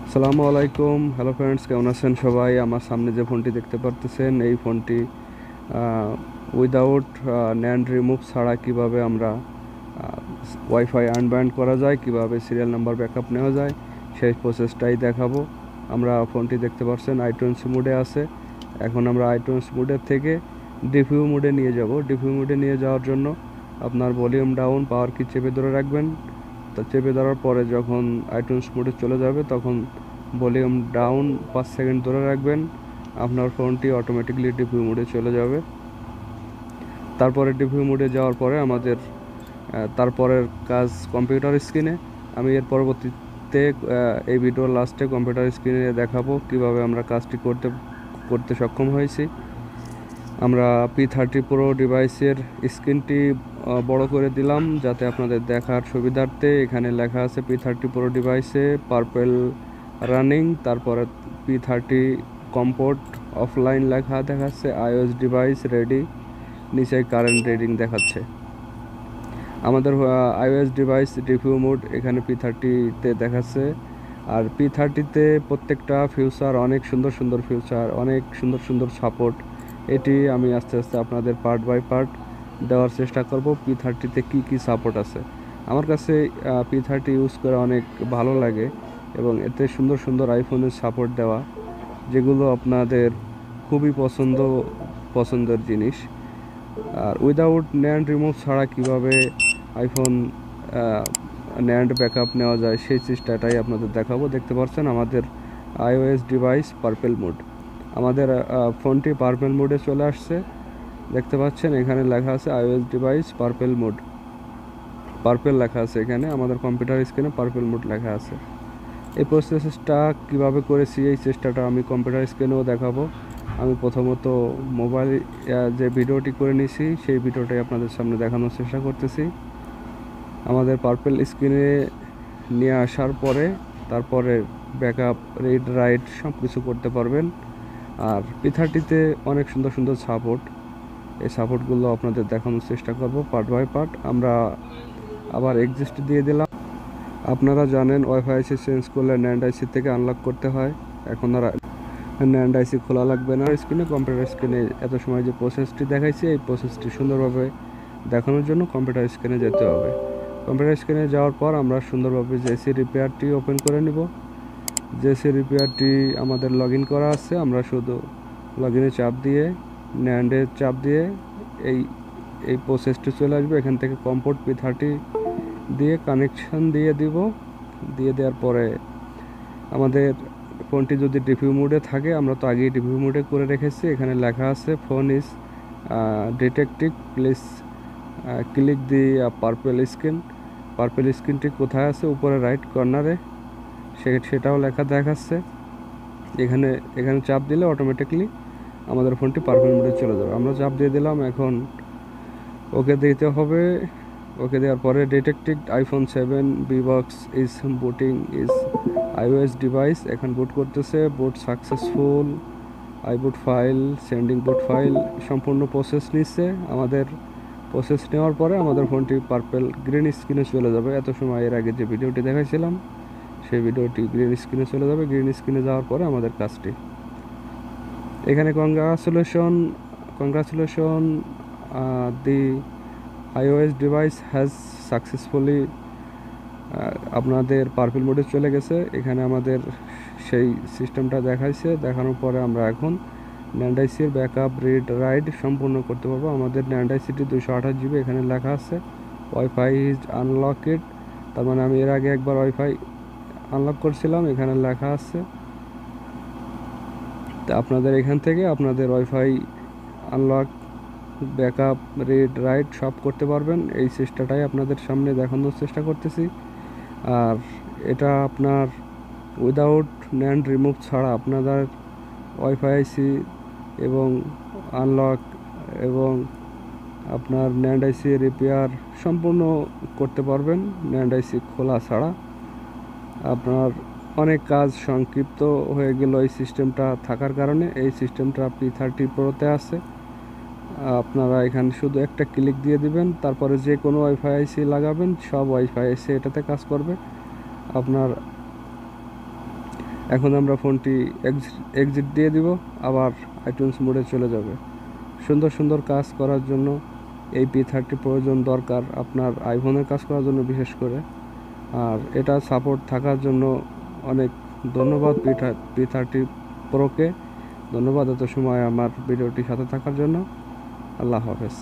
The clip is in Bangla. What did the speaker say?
আসসালামু আলাইকুম। হ্যালো ফ্রেন্ডস, কেমন আছেন সবাই? আমার সামনে যে ফোনটি দেখতে পারতেছেন, এই ফোনটি উইদাউট ন্যান্ড রিমুভ ছাড়া কিভাবে আমরা ওয়াইফাই আনব্যান্ড করা যায়, কিভাবে সিরিয়াল নাম্বার ব্যাকআপ নেওয়া যায়, সেই প্রসেসটাই দেখাবো। আমরা ফোনটি দেখতে পাচ্ছেন আইটিউনস মোডে আছে। এখন আমরা আইটিউনস মোডের থেকে ডিভিউ মোডে নিয়ে যাব। ডিভিউ মোডে নিয়ে যাওয়ার জন্য আপনার ভলিউম ডাউন পাওয়ার কি চেপে ধরে রাখবেন। তা চেপে ধরার পরে যখন আইটিউনস মোডে চলে যাবে তখন ভলিউম ডাউন 5 সেকেন্ড ধরে রাখবেন। আপনার ফোনটি অটোমেটিকলি ডিভিউ মোডে চলে যাবে। তারপরে ডিভিউ মোডে যাওয়ার পরে আমাদের তারপরের কাজ কম্পিউটার স্ক্রিনে। আমি এর পরবর্তীতে এই ভিডিওর লাস্টে কম্পিউটার স্ক্রিনে দেখাবো কিভাবে আমরা কাজটি করতে সক্ষম হয়েছি। আমরা P30 Pro ডিভাইসের স্ক্রিনটি বড় করে দিলাম যাতে আপনাদের দেখার সুবিধার্থে। এখানে লেখা আছে P30 Pro ডিভাইসে পার্পেল রানিং, তারপরে P30 কম্পোর্ট অফলাইন লেখা দেখাচ্ছে, iOS ডিভাইস রেডি, নিচে কারেন্ট রিডিং দেখাচ্ছে। আমাদের iOS ডিভাইস রিভিউ মোড এখানে P30-তে দেখাচ্ছে। আর P30-তে প্রত্যেকটা ফিউচার অনেক সুন্দর সুন্দর ফিউচার, অনেক সুন্দর সুন্দর সাপোর্ট। এটি আমি আস্তে আস্তে আপনাদের পার্ট বাই পার্ট দেওয়ার চেষ্টা করব P30-তে কি কি সাপোর্ট আছে। আমার কাছে P30 ইউজ করে অনেক ভালো লাগে এবং এতে সুন্দর সুন্দর আইফোনের সাপোর্ট দেওয়া, যেগুলো আপনাদের খুবই পছন্দের জিনিস। আর উইদাউট ন্যান্ড রিমুভ ছাড়া কিভাবে আইফোন ন্যান্ড ব্যাকআপ নেওয়া যায় সেই চেষ্টাটাই আপনাদের দেখাবো। দেখতে পাচ্ছেন আমাদের iOS ডিভাইস পার্পেল মোড। আমাদের ফোনটি পার্পেল মোডে চলে আসছে। দেখতে পাচ্ছেন এখানে লেখা আছে iOS device purple mode, purple লেখা আছে এখানে। আমাদের কম্পিউটার স্ক্রিনে পার্পেল মোড লেখা আছে। এই প্রসেসটা কিভাবে করেছি এই চেষ্টাটা আমি কম্পিউটার স্ক্রিনেও দেখাবো। আমি প্রথমত মোবাইল যে ভিডিওটি করে নিয়েছি সেই ভিডিওটাই আপনাদের সামনে দেখানোর চেষ্টা করতেছি। আমাদের পার্পেল স্ক্রিনে নিয়ে আসার পরে তারপরে ব্যাকআপ রিড রাইট সব কিছু করতে পারবেন। আর P30-তে অনেক সুন্দর সুন্দর সাপোর্ট, এই সাপোর্টগুলো আপনাদের দেখানোর চেষ্টা করব পার্ট বাই পার্ট। আমরা আবার এক্সিস্ট দিয়ে দিলাম। আপনারা জানেন ওয়াইফাই আইসি চেঞ্জ করলে ন্যান্ড আইসি থেকে আনলক করতে হয়। এখন আর ন্যান্ড আইসি খোলা লাগবে না। স্ক্রিনে কম্পিউটার স্ক্রিনে এত সময় যে প্রসেসটি দেখাইছি এই প্রসেসটি সুন্দরভাবে দেখানোর জন্য কম্পিউটার স্ক্রিনে যেতে হবে। কম্পিউটার স্ক্রিনে যাওয়ার পর আমরা সুন্দরভাবে জেসি রিপেয়ারটি ওপেন করে নিব। জেসি রিপেয়ারটি আমাদের লগ ইন করা আছে। আমরা শুধু লগ ইনে চাপ দিয়ে ন্যান্ডে চাপ দিয়ে এই প্রসেসটি চলে আসবে। এখান থেকে কম্পোর্ট P30 দিয়ে কানেকশন দিয়ে দিব। দিয়ে দেওয়ার পরে আমাদের ফোনটি যদি ডিভিউ মোডে থাকে, আমরা তো আগেই ডিভিউ মোডে করে রেখেছি, এখানে লেখা আছে phone is detective, please click the purple screen. Purple স্ক্রিনটি কোথায় আছে? উপরে রাইট কর্নারে, সেটাও লেখা দেখাচ্ছে। এখানে চাপ দিলে অটোমেটিকলি আমাদের ফোনটি পার্পেল মোডে চলে যাবে। আমরা চাপ দিয়ে দিলাম। এখন ওকে দিতে হবে। ওকে দেওয়ার পরে detected iPhone 7 B box is booting is iOS device. এখন বুট করতেছে। Boot successful, iBoot file, sending boot file, সম্পূর্ণ প্রসেস নিচ্ছে। আমাদের প্রসেস নেওয়ার পরে আমাদের ফোনটি পার্পেল গ্রিন স্ক্রিনে চলে যাবে। এত সময় এর আগে যে ভিডিওটি দেখাইছিলাম সেই ভিডিওটি গ্রিন স্ক্রিনে চলে যাবে। গ্রিন স্ক্রিনে যাওয়ার পরে আমাদের কাজটি এখানে congratulation the iOS device has successfully, আপনাদের পার্পেল মোডে চলে গেছে। এখানে আমাদের সেই সিস্টেমটা দেখাইছে। দেখানোর পরে আমরা এখন ন্যান্ড আইসির ব্যাকআপ রিড রাইট সম্পূর্ণ করতে পারবো। আমাদের ন্যান্ড আইসিটি 228 GB এখানে লেখা আছে। ওয়াইফাই ইজ আনলকেড, তার মানে আমি এর আগে একবার ওয়াইফাই আনলক করছিলাম, এখানে লেখা আছে। তা আপনাদের এখান থেকে আপনাদের wifi unlock, backup read write সব করতে পারবেন। এই চেষ্টাটাই আপনাদের সামনে দেখানোর চেষ্টা করতেছি। আর এটা আপনার উইদাউট ন্যান্ড রিমুভ ছাড়া আপনাদের ওয়াইফাই আইসি এবং আনলক এবং আপনার ন্যান্ড আইসি রিপেয়ার সম্পূর্ণ করতে পারবেন ন্যান্ড আইসি খোলা ছাড়া। আপনার অনেক কাজ সংক্ষিপ্ত হয়ে গেল এই সিস্টেমটা থাকার কারণে। এই সিস্টেমটা P30 Pro-তে আছে। আপনারা এখানে শুধু একটা ক্লিক দিয়ে দিবেন, তারপরে যে কোনো ওয়াইফাই আইসি লাগাবেন, সব ওয়াইফাই আইসি এটাতে কাজ করবে। আপনার এখন আমরা ফোনটি এক্সিট দিয়ে দিব, আবার আইটিউনস মোডে চলে যাবে। সুন্দর সুন্দর কাজ করার জন্য এই P30 প্রয়োজন দরকার আপনার আইফোনের কাজ করার জন্য বিশেষ করে। আর এটা সাপোর্ট থাকার জন্য অনেক ধন্যবাদ P30 প্রোকে। ধন্যবাদ এত সময় আমার ভিডিওটির সাথে থাকার জন্য। আল্লাহ হাফেজ।